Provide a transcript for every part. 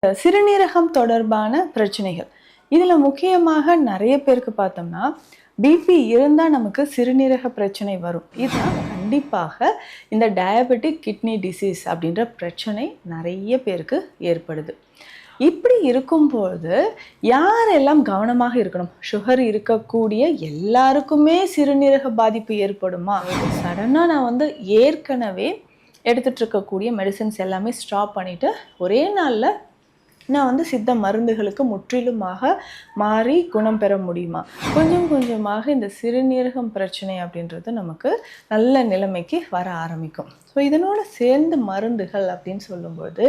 சிறுநீரகம் தொடர்பான பிரச்சனைகள். இதில் முக்கியமாக நிறைய பேருக்கு பார்த்தோம்னா பிபி இருந்தால் நமக்கு சிறுநீரக பிரச்சனை வரும். இதுதான் கண்டிப்பாக இந்த டயபெட்டிக் கிட்னி டிசீஸ் அப்படின்ற பிரச்சனை நிறைய பேருக்கு ஏற்படுது. இப்படி இருக்கும்போது யாரெல்லாம் கவனமாக இருக்கணும்? சுகர் இருக்கக்கூடிய எல்லாருக்குமே சிறுநீரக பாதிப்பு ஏற்படுமா? சடனாக நான் ஏற்கனவே எடுத்துகிட்டு இருக்கக்கூடிய மெடிசின்ஸ் எல்லாமே ஸ்டாப் பண்ணிவிட்டு ஒரே நாளில் நான் சித்த மருந்துகளுக்கு முற்றிலுமாக மாறி குணம் பெற முடியுமா? கொஞ்சம் கொஞ்சமாக இந்த சிறுநீரகம் பிரச்சனை அப்படின்றது நமக்கு நல்ல நிலைமைக்கு வர ஆரம்பிக்கும். ஸோ இதனோட சேர்ந்து மருந்துகள் அப்படின்னு சொல்லும்போது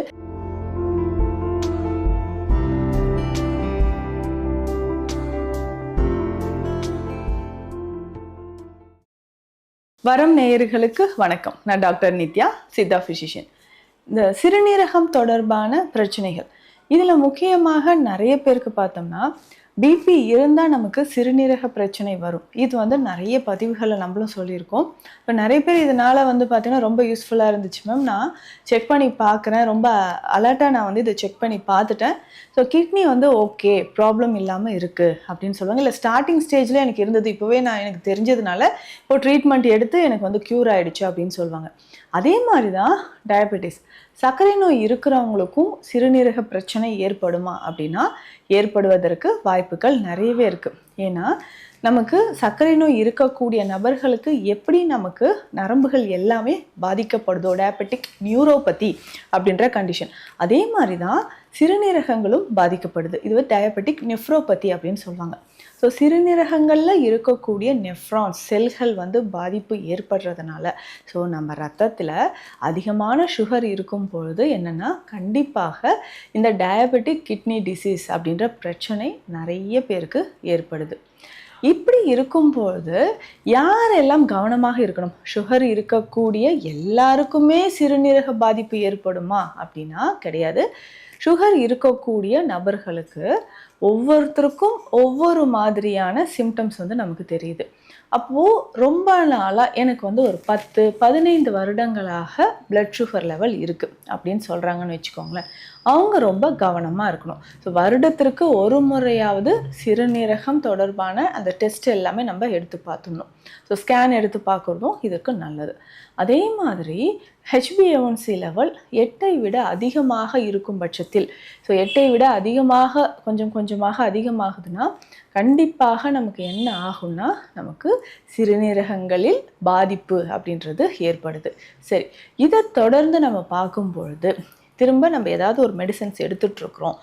வரம் நேயர்களுக்கு வணக்கம். நான் டாக்டர் நித்யா, சித்தா ஃபிசிஷியன். இந்த சிறுநீரகம் தொடர்பான பிரச்சனைகள் இதில் முக்கியமாக நிறைய பேருக்கு பார்த்தோம்னா பிபி இருந்தால் நமக்கு சிறுநீரக பிரச்சனை வரும். இது நிறைய பதிவுகளை நம்மளும் சொல்லியிருக்கோம். இப்போ நிறைய பேர் இதனால் பார்த்தீங்கன்னா ரொம்ப யூஸ்ஃபுல்லாக இருந்துச்சு மேம். நான் செக் பண்ணி பார்க்குறேன், ரொம்ப அலர்ட்டாக நான் இதை செக் பண்ணி பார்த்துட்டேன். ஸோ கிட்னி ஓகே, ப்ராப்ளம் இல்லாமல் இருக்குது அப்படின்னு சொல்லுவாங்க. இல்லை ஸ்டார்டிங் ஸ்டேஜில் எனக்கு இருந்தது, இப்போவே எனக்கு தெரிஞ்சதுனால இப்போ ட்ரீட்மெண்ட் எடுத்து எனக்கு க்யூர் ஆகிடுச்சு அப்படின்னு சொல்லுவாங்க. அதே மாதிரி தான் டயபெட்டிஸ், சர்க்கரை நோய் இருக்கிறவங்களுக்கும் சிறுநீரக பிரச்சனை ஏற்படுமா அப்படின்னா ஏற்படுவதற்கு வாய்ப்புகள் நிறையவே இருக்குது. ஏன்னா நமக்கு சர்க்கரை நோய் இருக்கக்கூடிய நபர்களுக்கு எப்படி நமக்கு நரம்புகள் எல்லாமே பாதிக்கப்படுதோ, டயபெட்டிக் நியூரோபதி அப்படின்ற கண்டிஷன், அதே மாதிரி தான் சிறுநீரகங்களும் பாதிக்கப்படுது. இது டயபெட்டிக் நெஃப்ரோபதி அப்படின்னு சொல்லுவாங்க. ஸோ சிறுநீரகங்களில் இருக்கக்கூடிய நெஃப்ரான்ஸ் செல்கள் பாதிப்பு ஏற்படுறதுனால ஸோ நம்ம ரத்தத்தில் அதிகமான சுகர் இருக்கும் பொழுது என்னென்னா கண்டிப்பாக இந்த டயபெட்டிக் கிட்னி டிசீஸ் அப்படின்ற பிரச்சனை நிறைய பேருக்கு ஏற்படுது. இப்படி இருக்கும்போது யாரெல்லாம் கவனமாக இருக்கணும்? சுகர் இருக்கக்கூடிய எல்லாருக்குமே சிறுநீரக பாதிப்பு ஏற்படுமா அப்படின்னா கிடையாது. சுகர் இருக்கக்கூடிய நபர்களுக்கு ஒவ்வொருத்தருக்கும் ஒவ்வொரு மாதிரியான சிம்டம்ஸ் நமக்கு தெரியுது. அப்போது ரொம்ப நாளாக எனக்கு ஒரு 10-15 வருடங்களாக பிளட் சுகர் லெவல் இருக்குது அப்படின்னு சொல்கிறாங்கன்னு வச்சுக்கோங்களேன். அவங்க ரொம்ப கவனமாக இருக்கணும். ஸோ வருடத்திற்கு ஒரு முறையாவது சிறுநீரகம் தொடர்பான அந்த டெஸ்ட் எல்லாமே நம்ம எடுத்து பார்த்துடணும். ஸோ ஸ்கேன் எடுத்து பார்க்குறதும் இதுக்கு நல்லது. அதே மாதிரி HbA1c லெவல் 8ஐ விட அதிகமாக இருக்கும் பட்சத்தில், ஸோ 8ஐ விட அதிகமாக கொஞ்சம் கொஞ்சமாக அதிகமாகுதுன்னா கண்டிப்பாக நமக்கு என்ன ஆகும்னா நமக்கு சிறுநீரகங்களில் பாதிப்பு அப்படின்றது ஏற்படுது. சரி, இதை தொடர்ந்து நம்ம பார்க்கும் பொழுது திரும்ப நம்ம ஏதாவது ஒரு மெடிசன்ஸ் எடுத்துகிட்ருக்குறோம்,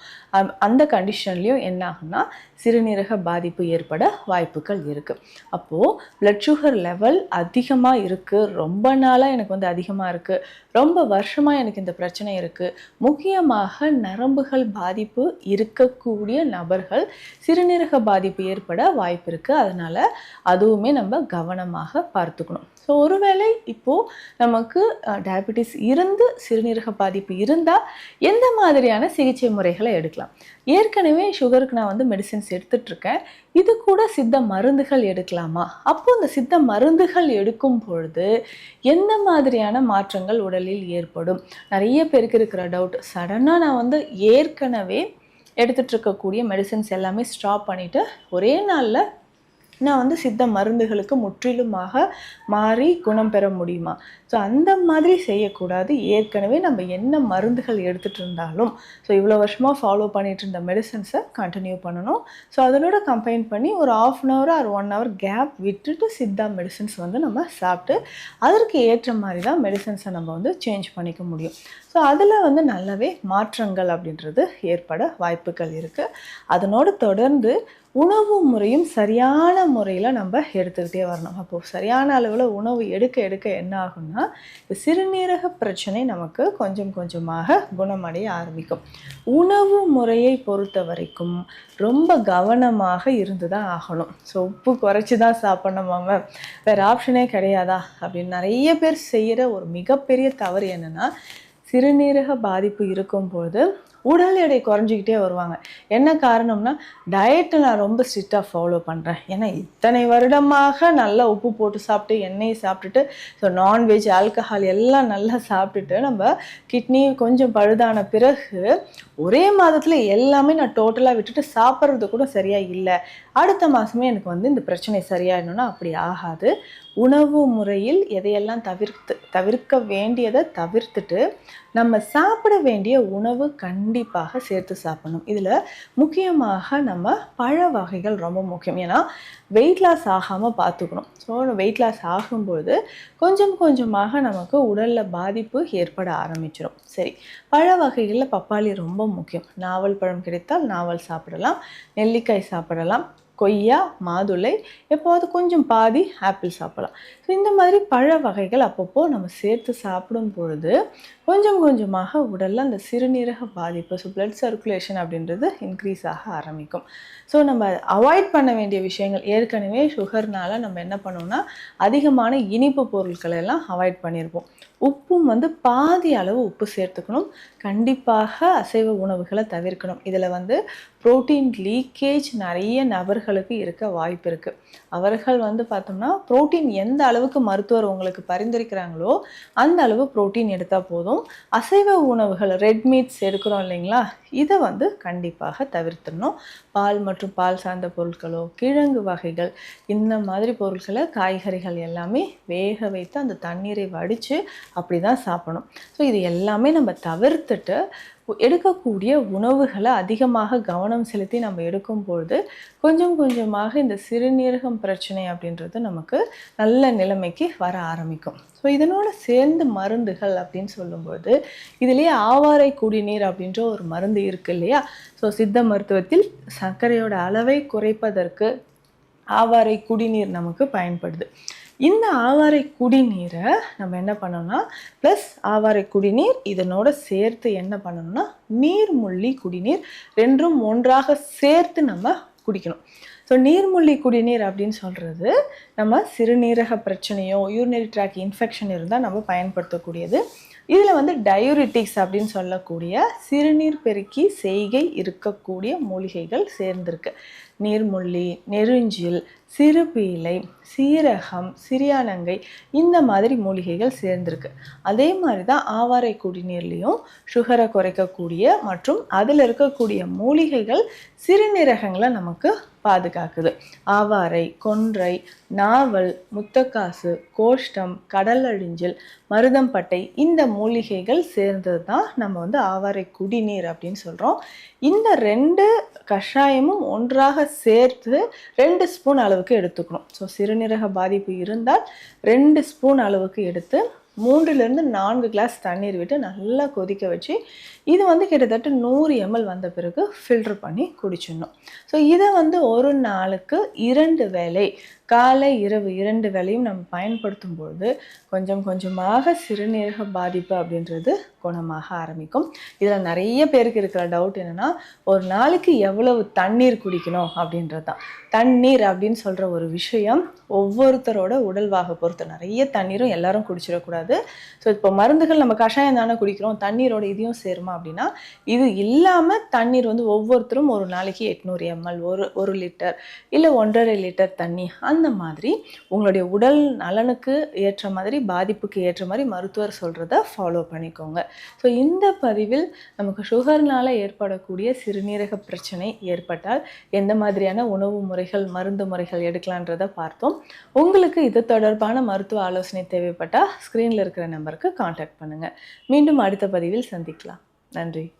அந்த கண்டிஷன்லேயும் என்ன ஆகும்னா சிறுநீரக பாதிப்பு ஏற்பட வாய்ப்புகள் இருக்குது. அப்போது பிளட் சுகர் லெவல் அதிகமாக இருக்குது, ரொம்ப நாளாக எனக்கு அதிகமாக இருக்குது, ரொம்ப வருஷமாக எனக்கு இந்த பிரச்சனை இருக்குது, முக்கியமாக நரம்புகள் பாதிப்பு இருக்கக்கூடிய நபர்கள் சிறுநீரக பாதிப்பு ஏற்பட வாய்ப்பு இருக்குது. அதனால் அதுவுமே நம்ம கவனமாக பார்த்துக்கணும். ஸோ ஒருவேளை இப்போது நமக்கு டயபெட்டிஸ் இருந்து சிறுநீரக பாதிப்பு இருந்தால் எந்த மாதிரியான சிகிச்சை முறைகளை எடுக்கலாம்? ஏற்கனவே சுகருக்கு நான் மெடிசின்ஸ் எடுத்துகிட்ருக்கேன், இது கூட சித்த மருந்துகள் எடுக்கலாமா? அப்போது இந்த சித்த மருந்துகள் எடுக்கும் பொழுது எந்த மாதிரியான மாற்றங்கள் உடலில் ஏற்படும்? நிறைய பேருக்கு இருக்கிற டவுட். சடனாக நான் ஏற்கனவே எடுத்துகிட்ருக்கக்கூடிய மெடிசின்ஸ் எல்லாமே ஸ்டாப் பண்ணிவிட்டு ஒரே நாளில் நான் சித்த மருந்துகளுக்கு முற்றிலுமாக மாறி குணம் பெற முடியுமா? ஸோ அந்த மாதிரி செய்யக்கூடாது. ஏற்கனவே நம்ம என்ன மருந்துகள் எடுத்துகிட்டு இருந்தாலும் ஸோ இவ்வளோ வருஷமாக ஃபாலோ பண்ணிகிட்டு இருந்த மெடிசன்ஸை கண்டினியூ பண்ணணும். ஸோ அதனோட கம்பைன் பண்ணி ஒரு 1/2 hour ஆர் 1 hour கேப் விட்டுட்டு சித்தா மெடிசன்ஸ் நம்ம சாப்பிட்டு அதற்கு ஏற்ற மாதிரி தான் மெடிசன்ஸை நம்ம சேஞ்ச் பண்ணிக்க முடியும். ஸோ அதில் நல்லாவே மாற்றங்கள் அப்படின்றது ஏற்பட வாய்ப்புகள் இருக்குது. அதனோடு தொடர்ந்து உணவு முறையும் சரியான முறையில் நம்ம எடுத்துக்கிட்டே வரணும். அப்போது சரியான அளவில் உணவு எடுக்க எடுக்க என்ன ஆகும்னா சிறுநீரக பிரச்சனை நமக்கு கொஞ்சம் கொஞ்சமாக குணமடைய ஆரம்பிக்கும். உணவு முறையை பொறுத்த வரைக்கும் ரொம்ப கவனமாக இருந்து தான் ஆகணும். ஸோ உப்பு குறைச்சி தான் சாப்பிட்ணுமாம, வேறு ஆப்ஷனே கிடையாதா அப்படின்னு நிறைய பேர் செய்கிற ஒரு மிகப்பெரிய தவறு என்னென்னா சிறுநீரக பாதிப்பு இருக்கும்போது உடல் எடை குறைஞ்சிக்கிட்டே வருவாங்க. என்ன காரணம்னா, டயட்டை நான் ரொம்ப ஸ்ட்ரிக்டாக ஃபாலோ பண்ணுறேன். ஏன்னா இத்தனை வருடமாக நல்லா உப்பு போட்டு சாப்பிட்டு, எண்ணெயை சாப்பிட்டுட்டு, ஸோ நான்வெஜ், ஆல்கஹால் எல்லாம் நல்லா சாப்பிட்டுட்டு நம்ம கிட்னி கொஞ்சம் பழுதான பிறகு ஒரே மாதத்தில் எல்லாமே நான் டோட்டலாக விட்டுட்டு சாப்பிட்றது கூட சரியாக இல்லை, அடுத்த மாதமே எனக்கு வந்து இந்த பிரச்சனை சரியாயிடணும்னா அப்படி ஆகாது. உணவு முறையில் எதையெல்லாம் தவிர்க்க வேண்டியதை தவிர்த்துட்டு நம்ம சாப்பிட வேண்டிய உணவு கண்டிப்பாக சேர்த்து சாப்பிடணும். இதில் முக்கியமாக நம்ம பழ வகைகள் ரொம்ப முக்கியம். ஏன்னா வெயிட் லாஸ் ஆகாமல் பார்த்துக்கணும். ஸோ வெயிட் லாஸ் ஆகும்போது கொஞ்சம் கொஞ்சமாக நமக்கு உடலில் பாதிப்பு ஏற்பட ஆரம்பிச்சிடும். சரி, பழ வகைகளில் பப்பாளி ரொம்ப முக்கியம். நாவல் பழம் கிடைத்தால் நாவல் சாப்பிடலாம், நெல்லிக்காய் சாப்பிடலாம், கொய்யா, மாதுளை, எப்போது கொஞ்சம் பாதி ஆப்பிள் சாப்பிடலாம். ஸோ இந்த மாதிரி பழ வகைகள் அப்பப்போ நம்ம சேர்த்து சாப்பிடும் பொழுது கொஞ்சம் கொஞ்சமாக உடலில் அந்த சிறுநீரக பாதிப்பு, ஸோ பிளட் சர்க்குலேஷன் அப்படின்றது இன்க்ரீஸ் ஆக ஆரம்பிக்கும். ஸோ நம்ம அவாய்ட் பண்ண வேண்டிய விஷயங்கள், ஏற்கனவே சுகர்னால நம்ம என்ன பண்ணோம்னா அதிகமான இனிப்பு பொருட்களை எல்லாம் அவாய்ட் பண்ணியிருப்போம். உப்பும் வந்து பாதி அளவு உப்பு சேர்த்துக்கணும். கண்டிப்பாக அசைவ உணவுகளை தவிர்க்கணும். இதில் வந்து புரோட்டீன் லீக்கேஜ் நிறைய நபர்களுக்கு இருக்க வாய்ப்பு இருக்குது. அவர்கள் வந்து பார்த்தோம்னா புரோட்டீன் எந்த அளவுக்கு மருத்துவர் உங்களுக்கு பரிந்துரைக்கிறாங்களோ அந்த அளவு புரோட்டீன் எடுத்தால் போதும். அசைவ உணவுகள், ரெட் மீட்ஸ் எடுக்கிறோம் இல்லைங்களா, இதை வந்து கண்டிப்பாக தவிர்த்துடணும். பால் மற்றும் பால் சார்ந்த பொருட்களோ, கிழங்கு வகைகள், இந்த மாதிரி பொருட்களை, காய்கறிகள் எல்லாமே வேக வைத்து அந்த தண்ணீரை வடித்து அப்படி தான் சாப்பிடணும். ஸோ இது எல்லாமே நம்ம தவிர்த்துட்டு எடுக்கக்கூடிய உணவுகளை அதிகமாக கவனம் செலுத்தி நம்ம எடுக்கும் பொழுது கொஞ்சம் கொஞ்சமாக இந்த சிறுநீரகம் பிரச்சனை அப்படின்றது நமக்கு நல்ல நிலைமைக்கு வர ஆரம்பிக்கும். ஸோ இதனோட சேர்ந்து மருந்துகள் அப்படின்னு சொல்லும்போது இதுலேயே ஆவாரை குடிநீர் அப்படின்ற ஒரு மருந்து இருக்குது இல்லையா. ஸோ சித்த மருத்துவத்தில் சர்க்கரையோட அளவை குறைப்பதற்கு ஆவாரை குடிநீர் நமக்கு பயன்படுது. இந்த ஆவாரை குடிநீரை நம்ம என்ன பண்ணோம்னா, ப்ளஸ் ஆவாரை குடிநீர் இதனோட சேர்த்து என்ன பண்ணணும்னா நீர்மூழ்கி குடிநீர், ரெண்டும் ஒன்றாக சேர்த்து நம்ம குடிக்கணும். ஸோ நீர்மூழ்கி குடிநீர் அப்படின்னு சொல்கிறது நம்ம சிறுநீரக பிரச்சனையோ, யூரினரி ட்ராக் இன்ஃபெக்ஷன் இருந்தால் நம்ம பயன்படுத்தக்கூடியது. இதில் வந்து டயூரிட்டிக்ஸ் அப்படின்னு சொல்லக்கூடிய சிறுநீர் பெருக்கி செய்கை இருக்கக்கூடிய மூலிகைகள் சேர்ந்திருக்கு. நீர்முள்ளி, நெருஞ்சில், சிறுபீலை, சீரகம், சிறியானங்கை, இந்த மாதிரி மூலிகைகள் சேர்ந்திருக்கு. அதே மாதிரி தான் ஆவாரை குடிநீர்லேயும் சுகரை குறைக்கக்கூடிய மற்றும் அதில் இருக்கக்கூடிய மூலிகைகள் சிறுநீரகங்களை நமக்கு பாதுகாக்குது. ஆவாரை, கொன்றை, நாவல், முத்தக்காசு, கோஷ்டம், கடலழிஞ்சில், மருதம்பட்டை, இந்த மூலிகைகள் சேர்ந்தது தான் நம்ம வந்து ஆவாரை குடிநீர் அப்படின்னு சொல்கிறோம். இந்த 2 கஷாயமும் ஒன்றாக சேர்த்து 2 ஸ்பூன் அளவுக்கு எடுத்துக்கணும். ஸோ சிறுநீரக பாதிப்பு இருந்தால் 2 ஸ்பூன் அளவுக்கு எடுத்து 3லிருந்து 4 கிளாஸ் தண்ணீர் விட்டு நல்லா கொதிக்க வச்சு இது வந்து கிட்டத்தட்ட 100 ml வந்த பிறகு ஃபில்டர் பண்ணி குடிச்சிடணும். ஸோ இதை வந்து ஒரு நாளுக்கு 2 வேளை, காலை இரவு 2 வேளையும் நம்ம பயன்படுத்தும் பொழுது கொஞ்சம் கொஞ்சமாக சிறுநீரக பாதிப்பு அப்படின்றது குணமாக ஆரம்பிக்கும். இதில் நிறைய பேருக்கு இருக்கிற டவுட் என்னென்னா, ஒரு நாளைக்கு எவ்வளவு தண்ணீர் குடிக்கணும் அப்படின்றது தான். தண்ணீர் அப்படின்னு சொல்கிற ஒரு விஷயம் ஒவ்வொருத்தரோட உடல்வாக பொறுத்து. நிறைய தண்ணீரும் எல்லாரும் குடிச்சிடக்கூடாது. ஸோ இப்போ மருந்துகள் நம்ம கஷாயம் தானே குடிக்கிறோம், தண்ணீரோட இதையும் சேருமா அப்படின்னா, இது இல்லாமல் தண்ணீர் வந்து ஒவ்வொருத்தரும் ஒரு நாளைக்கு 800 ml, 1 லிட்டர் இல்லை 1.5 லிட்டர் தண்ணி, அந்த மாதிரி உங்களுடைய உடல் நலனுக்கு ஏற்ற மாதிரி, பாதிப்புக்கு ஏற்ற மாதிரி மருத்துவர் சொல்கிறத ஃபாலோ பண்ணிக்கோங்க. ஸோ இந்த பதிவில் நமக்கு சுகர்னால் ஏற்படக்கூடிய சிறுநீரக பிரச்சனை ஏற்பட்டால் எந்த மாதிரியான உணவு முறைகள், மருந்து முறைகள் எடுக்கலான்றதை பார்த்தோம். உங்களுக்கு இது தொடர்பான மருத்துவ ஆலோசனை தேவைப்பட்டால் ஸ்க்ரீனில் இருக்கிற நம்பருக்கு கான்டாக்ட் பண்ணுங்கள். மீண்டும் அடுத்த பதிவில் சந்திக்கலாம். நன்றி.